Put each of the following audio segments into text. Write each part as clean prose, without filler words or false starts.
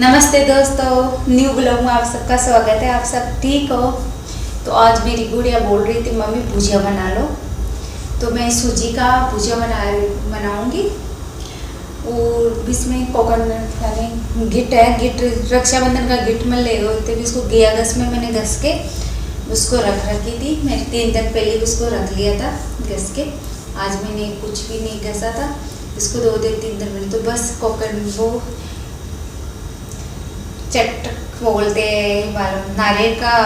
नमस्ते दोस्तों, new blog में आप सबका स्वागत है। आप सब ठीक हो? तो आज मेरी गुड़िया बोल रही थी मम्मी भुजिया बना लो, तो मैं सूजी का भुजिया बनाऊंगी। और इसमें कोकोनट यानी गिट है, गिट रक्षाबंधन का गिट में ले गए थे, इसको गया घस में मैंने घस के उसको रखी थी। मैंने 3 दिन पहले उसको रख लिया था घस के। आज मैंने कुछ भी नहीं घसा था इसको, 2 दिन 3 दिन पहले। तो बस कोकोनट वो चट बोलते हैं नारियल का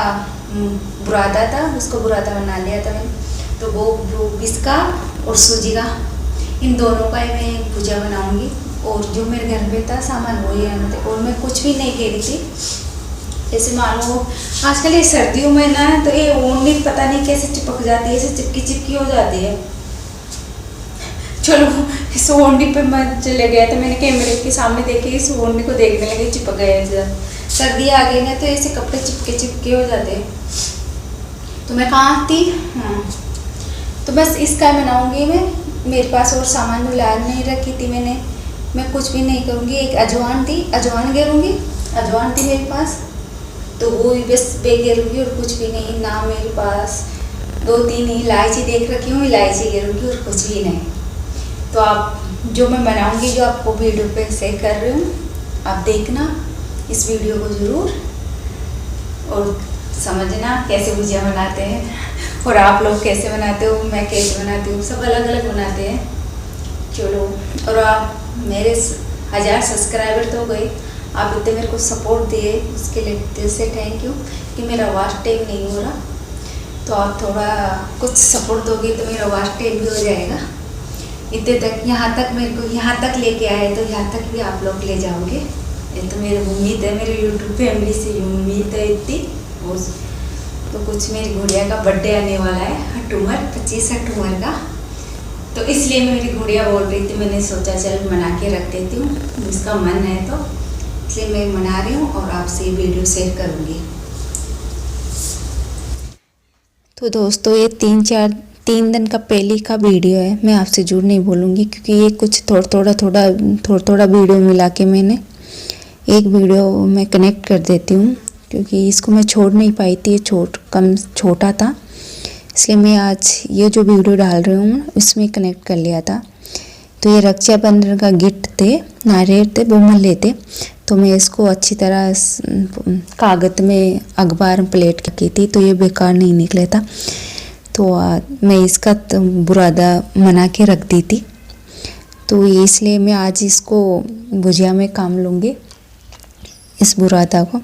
बुरादा था, उसको बुरादा बना लिया था मैंने। तो वो इसका और सूजी का, इन दोनों का मैं भुजिया बनाऊंगी। और जो मेरे घर में था सामान वही है, और मैं कुछ भी नहीं कह रही थी। ऐसे मानो आजकल ये सर्दियों में ना, तो ये ओढ़नी पता नहीं कैसे चिपक जाती है, ऐसे चिपकी चिपकी हो जाती है। चलो इस ओढ़नी पे मैं चले गया था, मैंने कैमरे के सामने देखे, इस ओढ़नी को देखने लगे, चिपक गए। सर्दी आ गई ना, तो ऐसे कपड़े चिपके चिपके हो जाते हैं। तो मैं कहाँ थी? हाँ, तो बस इसका बनाऊंगी मैं। मेरे पास और सामान मिला नहीं रखी थी मैंने, मैं कुछ भी नहीं करूँगी। एक अजवान थी, अजवान गेरूँगी, अजवान थी मेरे पास, तो वो बस गेरूँगी और कुछ भी नहीं। ना मेरे पास 2-3 इलायची देख रखी हूँ, इलायची गेरूँगी और कुछ भी नहीं। तो आप जो मैं बनाऊंगी, जो आपको वीडियो पे शेयर कर रही हूँ, आप देखना इस वीडियो को ज़रूर और समझना कैसे भुजिया बनाते हैं। और आप लोग कैसे बनाते हो, मैं कैसे बनाती हूँ, सब अलग अलग बनाते हैं। चलो, और आप मेरे 1000 सब्सक्राइबर तो गए, आप इतने मेरे को सपोर्ट दिए, उसके लिए दिल से थैंक यू। कि मेरा वॉच टाइम नहीं हो रहा, तो आप थोड़ा कुछ सपोर्ट दोगे तो मेरा वॉच टाइम भी हो जाएगा। इतने तक, यहाँ तक मेरे को यहाँ तक लेके आए, तो यहाँ तक भी आप लोग ले जाओगे, ये तो मेरी उम्मीद है, मेरे यूट्यूब फैमिली से उम्मीद है इतनी। तो कुछ मेरी गुड़िया का बर्थडे आने वाला है, 25 अक्टूबर का, तो इसलिए मेरी गुड़िया बोल रही थी, मैंने सोचा चल बना के रख देती हूँ, उसका मन है तो इसलिए मैं बना रही हूँ और आपसे वीडियो शेयर करूँगी। तो दोस्तों, ये 3 दिन का पहले का वीडियो है, मैं आपसे झूठ नहीं बोलूँगी, क्योंकि ये कुछ थोड़ा वीडियो मिला के मैंने एक वीडियो में कनेक्ट कर देती हूँ, क्योंकि इसको मैं छोड़ नहीं पाई थी, छोटा था, इसलिए मैं आज ये जो वीडियो डाल रही हूँ इसमें कनेक्ट कर लिया था। तो ये रक्षाबंधन का गिफ्ट थे, नारियल थे, वो मैं लेते, तो मैं इसको अच्छी तरह कागज में अखबार प्लेट की थी, तो ये बेकार नहीं निकला था। तो मैं इसका बुरादा बना के रख दी थी, तो इसलिए मैं आज इसको भुजिया में काम लूँगी, इस बुरादा को।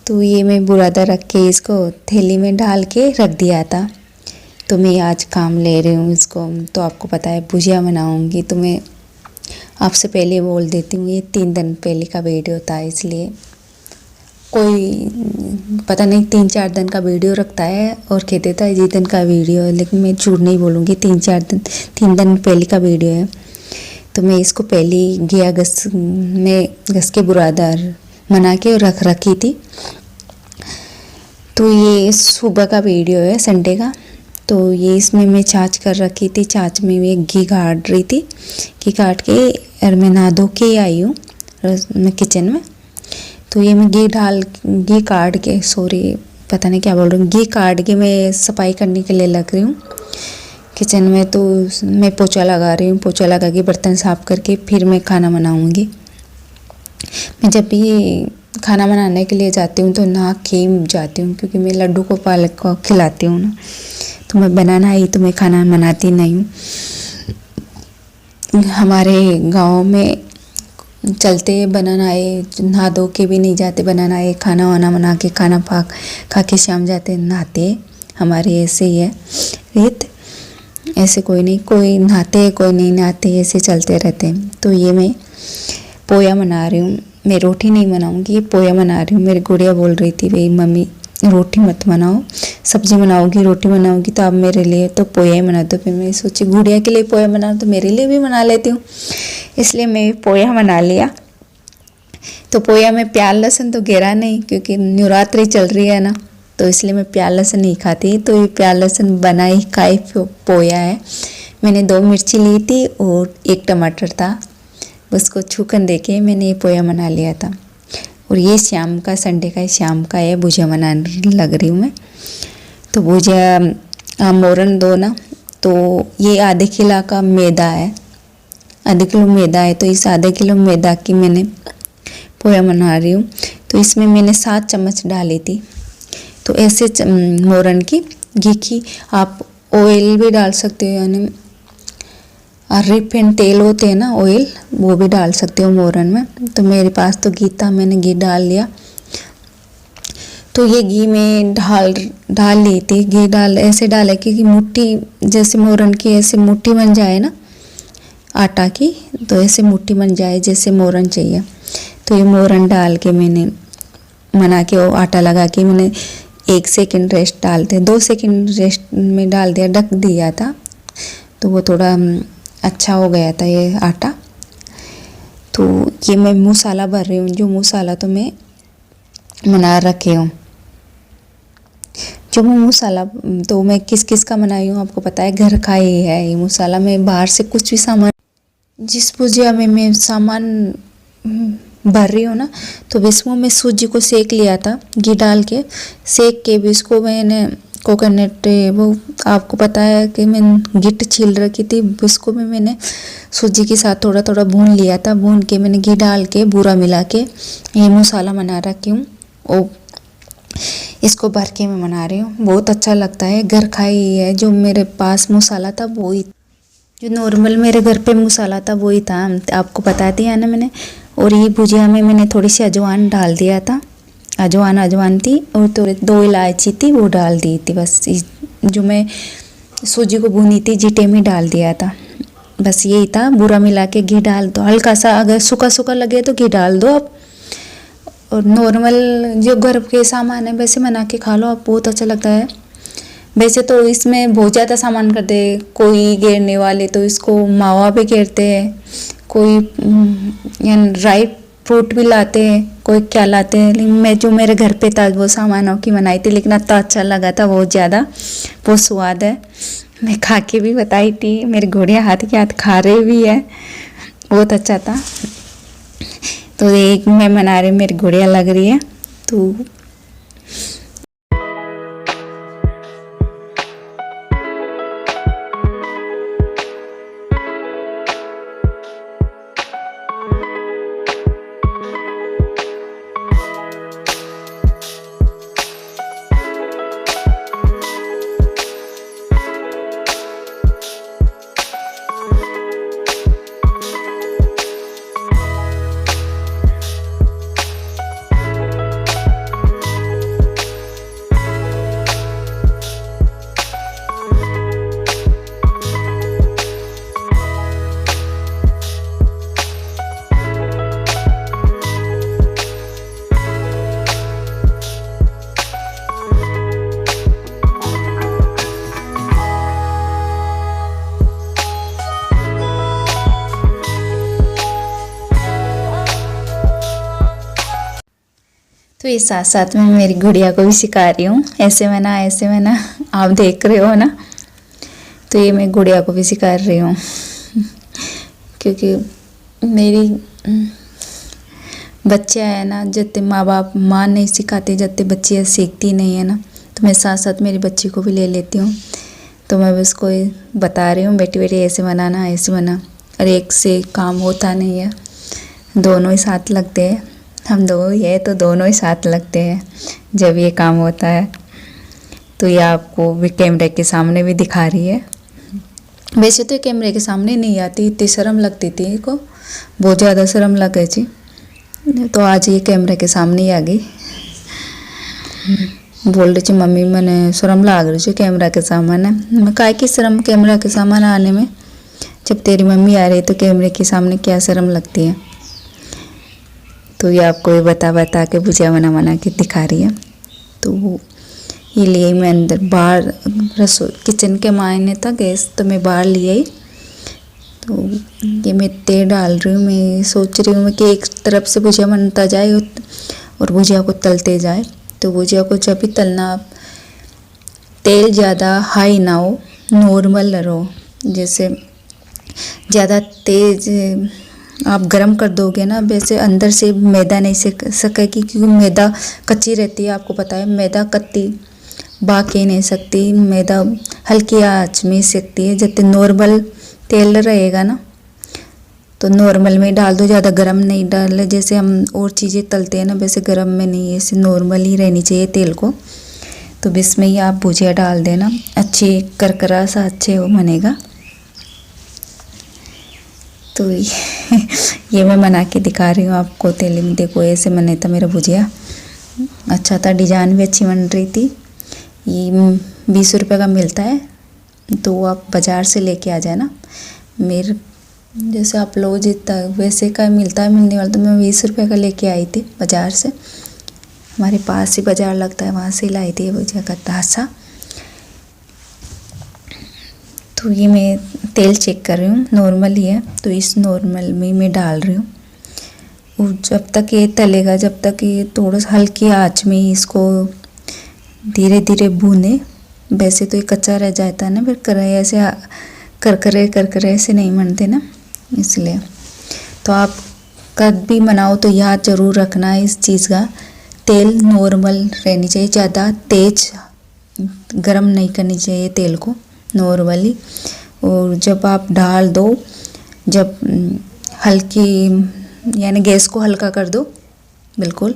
तो ये मैं बुरादा रख के इसको थैली में डाल के रख दिया था, तो मैं आज काम ले रही हूँ इसको। तो आपको पता है भुजिया बनाऊँगी, तो मैं आपसे पहले बोल देती हूँ, ये 3 दिन पहले का वीडियो था, इसलिए कोई पता नहीं 3-4 दिन का वीडियो रखता है और कह देता है ये दिन का वीडियो है, लेकिन मैं झूठ नहीं बोलूँगी, 3 दिन पहले का वीडियो है। तो मैं इसको पहले गया घस के बुरादार बना के रखी थी। तो ये सुबह का वीडियो है, संडे का। तो ये इसमें मैं छाछ कर रखी थी, छाछ में मैं घी काट रही थी, घी काट के और मैं नहा धो के आई हूँ मैं किचन में। तो ये मैं घी काट के, सॉरी पता नहीं क्या बोल रही हूँ, घी काट के मैं सफाई करने के लिए लग रही हूँ किचन में। तो मैं पोछा लगा रही हूँ, पोछा लगा के बर्तन साफ करके फिर मैं खाना बनाऊँगी। मैं जब भी खाना बनाने के लिए जाती हूँ तो नहा के जाती हूँ, क्योंकि मैं लड्डू को पालक को खिलाती हूँ ना, तो मैं बनाना आई तो मैं खाना बनाती नहीं हूँ। हमारे गांव में चलते बनाना आए, नहा धो के भी नहीं जाते, बनाना आए खाना वाना बना के खाना खा के शाम जाते नहाते। हमारे ऐसे ही है रीत, ऐसे कोई नहीं, कोई नहाते कोई नहीं नहाते, ऐसे चलते रहते हैं। तो ये मैं पोया बना रही हूँ, मैं रोटी नहीं बनाऊँगी, ये पोया बना रही हूँ। मेरी गुड़िया बोल रही थी भाई मम्मी रोटी मत बनाओ, सब्जी बनाओगी रोटी बनाओगी तो आप मेरे लिए तो पोया ही बना दो। फिर मैं सोची गुड़िया के लिए पोया बनाओ तो मेरे लिए भी बना लेती हूँ, इसलिए मैं पोया बना लिया। तो पोया में प्याज लहसुन तो गिरा नहीं, क्योंकि नवरात्रि चल रही है ना, तो इसलिए मैं प्याज लहसुन नहीं खाती। तो ये प्याज लहसुन बनाई पोया है। मैंने 2 मिर्ची ली थी और 1 टमाटर था, उसको छूकर देके मैंने ये पोया बना लिया था। और ये शाम का, संडे का शाम का है, भुजिया बनाने लग रही हूँ मैं। तो भुजिया मोरन दो ना, तो ये आधे किलो का मैदा है, आधे किलो मैदा है। तो इस आधे किलो मैदा की मैंने पोया बना रही हूँ। तो इसमें मैंने 7 चम्मच डाली थी। तो ऐसे मोरन की घी की, आप ऑयल भी डाल सकते हो, यानी रिफाइंड तेल होते हैं ना, ऑयल, वो भी डाल सकते हो मोरन में। तो मेरे पास तो घी था, मैंने घी डाल लिया। तो ये घी में डाल ली थी। घी ऐसे डाला कि मुट्ठी, जैसे मोरन की ऐसे मुट्ठी बन जाए ना आटा की, तो ऐसे मुट्ठी बन जाए जैसे मोरन चाहिए। तो ये मोरन डाल के मैंने बना के, वो आटा लगा के मैंने 1 सेकंड रेस्ट डालते, 2 सेकंड रेस्ट में डाल दिया, ढक दिया था। तो वो थोड़ा अच्छा हो गया था ये आटा। तो ये मैं मसाला भर रही हूँ, जो मसाला तो मैं बना रखी हूँ। जो मैं मसाला तो मैं किस किस का बनाई हूँ आपको पता है, घर का ही है ये मसाला। मैं बाहर से कुछ भी सामान, जिस भुजिया में मैं सामान भर रही हूँ ना, तो इसमें मैं सूजी को सेक लिया था, घी डाल के सेक के भी इसको मैंने कोकोनट, वो आपको पता है कि मैं गिट्ट छील रखी थी, उसको भी मैंने सूजी के साथ थोड़ा थोड़ा भून लिया था। भून के मैंने घी डाल के पूरा मिला के ये मसाला बना रखी हूँ। और इसको भर के मैं बना रही हूँ, बहुत अच्छा लगता है। घर का ही है, जो मेरे पास मसाला था वो ही, जो नॉर्मल मेरे घर पे मसाला था वो ही था, आपको बता दिया ना मैंने। और ये भुजिया में मैंने थोड़ी सी अजवाइन डाल दिया था, अजवाइन थी, और थोड़े 2 इलायची थी वो डाल दी थी। बस जो मैं सूजी को भुनी थी जीटे में डाल दिया था, बस यही था। बुरा मिला के घी डाल दो हल्का सा, अगर सूखा सूखा लगे तो घी डाल दो आप। और नॉर्मल जो घर के सामान है वैसे बना के खा लो आप, बहुत अच्छा लगता है। वैसे तो इसमें बहुत ज़्यादा सामान करते हैं, कोई घेरने वाले तो इसको मावा भी घेरते हैं, कोई ड्राई फ्रूट भी लाते हैं, कोई क्या लाते हैं। लेकिन मैं जो मेरे घर पे था वो सामानों की बनाई थी, लेकिन इतना अच्छा लगा था, बहुत ज़्यादा, बहुत स्वाद है। मैं खा के भी बताई थी, मेरे घोड़िया हाथ के हाथ खा रहे भी है, बहुत अच्छा था। तो एक मैं बना रही, मेरी घोड़िया लग रही है। तो तो ये साथ साथ में मेरी गुड़िया को भी सिखा रही हूँ, ऐसे बना ऐसे बना, आप देख रहे हो ना। तो ये मैं गुड़िया को भी सिखा रही हूँ, क्योंकि मेरी बच्चे है ना, जितने माँ बाप माँ नहीं सिखाते, जितने बच्चियाँ सीखती नहीं है ना, तो मैं साथ साथ मेरी बच्ची को भी ले लेती हूँ। तो मैं उसको बता रही हूँ, बेटी बेटी ऐसे बनाना ऐसे बना। और एक से काम होता नहीं है, दोनों ही साथ लगते हैं। हम दो ही है तो दोनों ही साथ लगते हैं जब ये काम होता है। तो ये आपको भी कैमरे के सामने भी दिखा रही है। वैसे तो कैमरे के सामने नहीं आती, इतनी शर्म लगती थी इसको, बहुत ज़्यादा शर्म लगे थी। तो आज ये कैमरे के सामने ही आ गई, बोल रही थी मम्मी मैंने शर्म लग रही थी कैमरा के सामने। मैं काय की शर्म कैमरा के सामने आने में, जब तेरी मम्मी आ रही तो कैमरे के सामने क्या शर्म लगती है। तो ये आपको ये बता के भुजिया बना के दिखा रही है। तो ये लिए मैं अंदर बाहर रसोई किचन के मायने था गैस, तो मैं बाहर ले आई। तो ये मैं तेल डाल रही हूँ, मैं सोच रही हूँ कि एक तरफ से भुजिया बनता जाए और भुजिया को तलते जाए। तो भुजिया को जब भी तलना, तेल ज़्यादा हाई ना हो, नॉर्मल रहो, जैसे ज़्यादा तेज आप गरम कर दोगे ना, वैसे अंदर से मैदा नहीं सेक सकेगी, क्योंकि मैदा कच्ची रहती है। आपको पता है मैदा कत्ती बाकी नहीं सकती, मैदा हल्की आंच में सेकती है। जब नॉर्मल तेल रहेगा ना तो नॉर्मल में डाल दो, ज़्यादा गरम नहीं डाले। जैसे हम और चीज़ें तलते हैं ना वैसे गरम में नहीं, ऐसे नॉर्मल ही रहनी चाहिए तेल को। तो इसमें ही आप भुजिया डाल देना, अच्छी करकरा सा अच्छे वो बनेगा। तो ये मैं बना के दिखा रही हूँ आपको तेल में। देखो ऐसे बने था मेरा भुजिया, अच्छा था, डिजाइन भी अच्छी बन रही थी। ये 20 रुपये का मिलता है, तो आप बाज़ार से लेके आ जाना। मेरे जैसे आप लोग जितना वैसे का मिलता है मिलने वाला, तो मैं 20 रुपये का लेके आई थी बाज़ार से। हमारे पास ही बाज़ार लगता है, वहाँ से लाई थी भुजिया का तासा। तो ये मैं तेल चेक कर रही हूँ, नॉर्मल ही है, तो इस नॉर्मल में मैं डाल रही हूँ। और जब तक ये तलेगा, जब तक ये थोड़ा सा हल्की आंच में इसको धीरे धीरे भूने। वैसे तो ये कच्चा रह जाता है ना, फिर कढ़ाई ऐसे करकरे ऐसे नहीं बनते ना, इसलिए। तो आप कद भी बनाओ तो याद ज़रूर रखना है इस चीज़ का, तेल नॉर्मल रहनी चाहिए, ज़्यादा तेज गरम नहीं करनी चाहिए तेल को, नॉर्मली। और जब आप डाल दो, जब हल्की यानी गैस को हल्का कर दो बिल्कुल,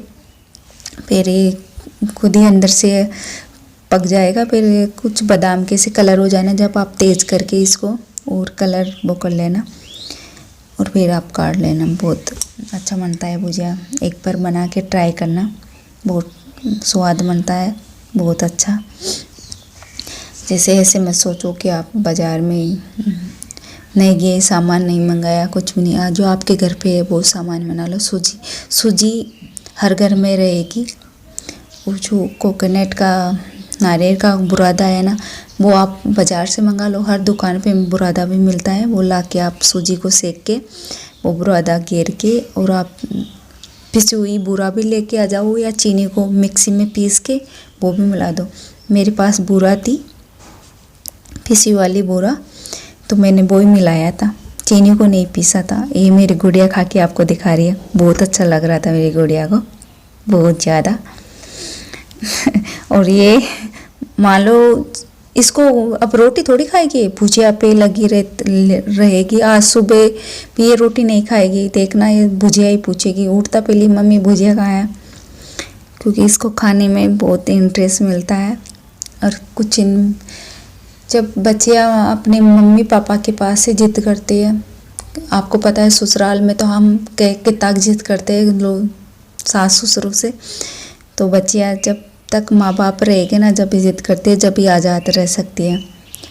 फिर ये खुद ही अंदर से पक जाएगा। फिर कुछ बादाम के से कलर हो जाना, जब आप तेज़ करके इसको और कलर वो कर लेना, और फिर आप काट लेना। बहुत अच्छा बनता है भुजिया, एक बार बना के ट्राई करना, बहुत स्वाद बनता है, बहुत अच्छा। जैसे ऐसे मत सोचो कि आप बाज़ार में नहीं गए, सामान नहीं मंगाया, कुछ भी नहीं, आज जो आपके घर पे है वो सामान बना लो। सूजी हर घर में रहेगी। वो जो कोकोनट का, नारियल का बुरादा है ना, वो आप बाज़ार से मंगा लो, हर दुकान पे बुरादा भी मिलता है। वो ला के आप सूजी को सेक के वो बुरादा घेर के, और आप पिसी हुई बूरा भी लेके आ जाओ, या चीनी को मिक्सी में पीस के वो भी मिला दो। मेरे पास बूरा थी, पिसी वाली बूरा, तो मैंने वो ही मिलाया था, चीनी को नहीं पीसा था। ये मेरी गुड़िया खा के आपको दिखा रही है, बहुत अच्छा लग रहा था मेरी गुड़िया को, बहुत ज़्यादा। और ये मान लो इसको अब रोटी थोड़ी खाएगी, भुजिया पे लगी रहेगी। आज सुबह भी ये रोटी नहीं खाएगी, देखना ये भुजिया ही पूछेगी, उठता पहले मम्मी भुजिया कहाँ है, क्योंकि इसको खाने में बहुत इंटरेस्ट मिलता है। और कुछ जब बच्चियाँ अपने मम्मी पापा के पास से जिद करती है, आपको पता है ससुराल में तो हम कितना जिद करते हैं लोग सास ससुरों से, तो बच्चियाँ जब तक माँ बाप रहेंगे ना, जब भी जिद करती है, जब भी आज़ाद रह सकती है।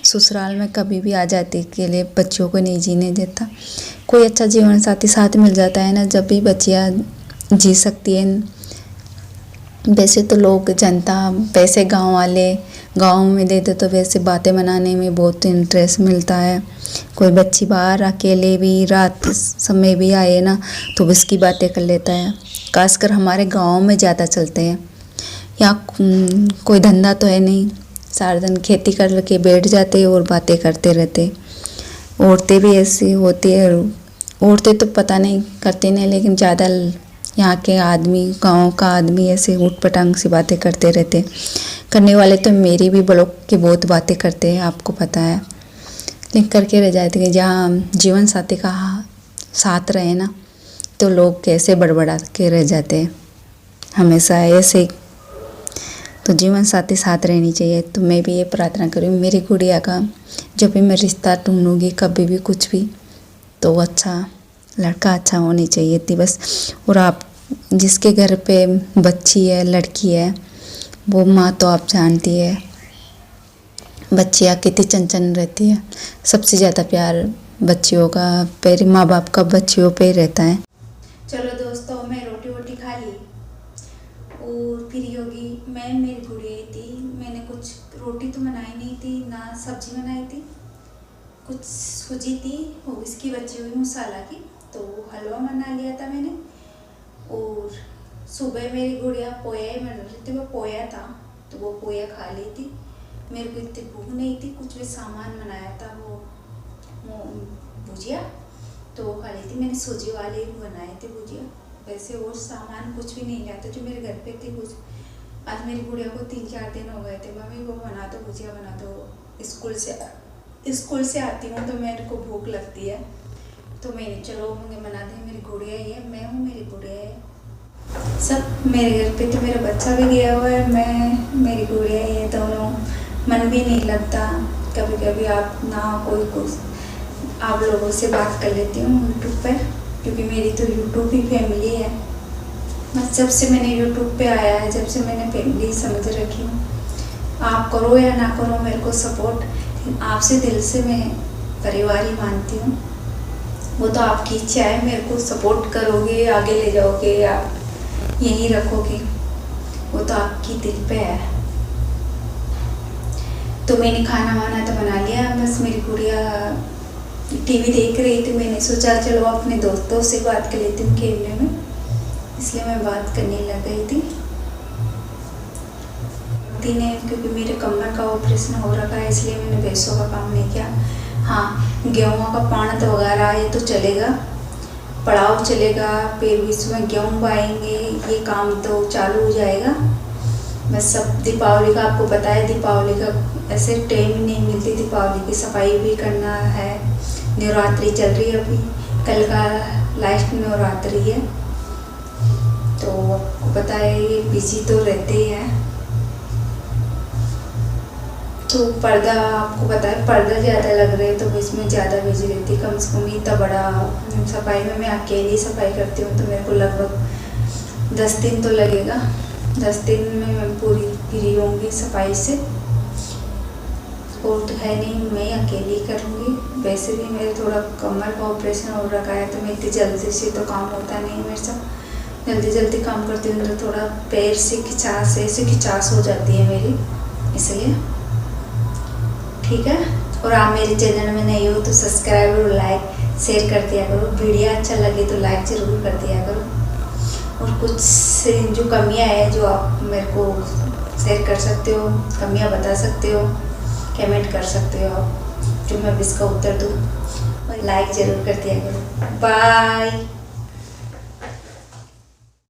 ससुराल में कभी भी आज़ादी के लिए बच्चियों को नहीं जीने देता। कोई अच्छा जीवन साथी साथ मिल जाता है ना, जब भी बच्चियाँ जी सकती हैं। वैसे तो लोग जनता, वैसे गांव वाले गांव में दे दे तो वैसे बातें बनाने में बहुत इंटरेस्ट मिलता है। कोई बच्ची बाहर अकेले भी रात समय भी आए ना तो उसकी बातें कर लेता है। खासकर हमारे गांव में ज़्यादा चलते हैं। यहाँ कोई धंधा तो है नहीं, सारा दिन खेती कर के बैठ जाते और बातें करते रहते। औरतें भी ऐसी होती है, औरतें तो पता नहीं करती नहीं, लेकिन ज़्यादा यहाँ के आदमी, गांव का आदमी ऐसे उठ पटांग सी बातें करते रहते। करने वाले तो मेरी भी ब्लॉक की बहुत बातें करते हैं, आपको पता है, लेकिन करके रह जाते हैं। जहाँ जीवन साथी का साथ रहे ना तो लोग कैसे बड़बड़ा के रह जाते हैं, हमेशा ऐसे। तो जीवन साथी साथ रहनी चाहिए। तो मैं भी ये प्रार्थना करूँ मेरी गुड़िया का, जब भी मैं रिश्ता ढूंढूंगी कभी भी कुछ भी, तो अच्छा लड़का अच्छा होनी चाहिए थी बस। और आप जिसके घर पे बच्ची है, लड़की है, वो माँ तो आप जानती है बच्चियाँ कितनी चंचल रहती है। सबसे ज़्यादा प्यार बच्चियों का, पहले माँ बाप का बच्चियों पे रहता है। चलो दोस्तों, मैं रोटी वोटी खा ली और फ्री होगी। मैं मेरी गुड़िया थी, मैंने कुछ रोटी तो बनाई नहीं थी ना सब्जी बनाई थी, कुछ सूजी थी वो इसकी बची हुई मसाला की, तो हलवा बना लिया था मैंने। और सुबह मेरी गुड़िया पोया ही बन रही थी, वो पोया था तो वो पोया खा ली थी। मेरे को इतनी भूख नहीं थी, कुछ भी सामान बनाया था वो भुजिया, तो वो खा ली थी। मैंने सूजी वाले बनाए थे भुजिया, वैसे और सामान कुछ भी नहीं लाया था जो मेरे घर पे थे कुछ। आज मेरी गुड़िया को 3-4 दिन हो गए थे, मम्मी वो बना दो भुजिया बना दो, स्कूल से आती हूँ तो मेरे को भूख लगती है, तो मैंने चलो मुझे बना दी। मेरी गुड़िया ही है, मैं हूँ, मेरी गुड़िया है, सब मेरे घर पे। तो मेरा बच्चा भी गया हुआ है, मैं मेरी गुड़िया ही है, दोनों। मन भी नहीं लगता, कभी कभी आप ना कोई कुछ आप लोगों से बात कर लेती हूँ यूट्यूब पर, क्योंकि मेरी तो यूट्यूब ही फैमिली है। बस जब से मैंने यूट्यूब पे आया है, जब से मैंने फैमिली समझ रखी हूँ, आप करो या ना करो मेरे को सपोर्ट, आपसे दिल से मैं परिवार ही मानती हूँ। वो तो आपकी इच्छा है, मेरे को सपोर्ट करोगे, आगे ले जाओगे या यहीं रखोगे, वो तो आपकी दिल पे है। तो मैंने खाना वाना तो बना लिया, बस मेरी गुड़िया टीवी देख रही थी। मैंने सोचा चलो अपने दोस्तों से बात कर लेती हूँ खेलने में, इसलिए मैं बात करने लग गई थी। ने क्योंकि मेरे कमर का ऑपरेशन हो रखा है, इसलिए मैंने भैंसों का काम नहीं किया। हाँ, गेहूँ का पानत वगैरह ये तो चलेगा, पड़ाव चलेगा, फिर बीच में गेहूँ बाएंगे, ये काम तो चालू हो जाएगा। बस सब दीपावली का आपको पता है, दीपावली का ऐसे टाइम नहीं मिलती, दीपावली की सफाई भी करना है। नवरात्रि चल रही है, अभी कल का लास्ट नवरात्रि है, तो आपको पता है ये बिजी तो रहते ही हैं। तो पर्दा आपको पता है, पर्दा ज़्यादा लग रहे तो इसमें ज़्यादा बिजी रहती, कम से कम इतना बड़ा सफाई में मैं अकेली सफाई करती हूँ, तो मेरे को लगभग 10 दिन तो लगेगा। 10 दिन में मैं पूरी फ्री होंगी सफाई से, और तो है नहीं, मैं अकेली करूँगी। वैसे भी मेरे थोड़ा कमर का ऑपरेशन हो रखा है, तो मैं इतनी जल्दी से तो काम होता नहीं मेरे से, जल्दी काम करती हूँ तो थोड़ा पैर से खिंचास हो जाती है मेरी, इसलिए। ठीक है, और आप मेरे चैनल में नए हो तो सब्सक्राइब और लाइक शेयर कर दिया करो, वीडियो अच्छा लगे तो लाइक ज़रूर कर दिया करो, और कुछ जो कमियां है जो आप मेरे को शेयर कर सकते हो, कमियां बता सकते हो, कमेंट कर सकते हो आप, जो मैं इसका उत्तर दूँ, और लाइक ज़रूर कर दिया करो। बाय।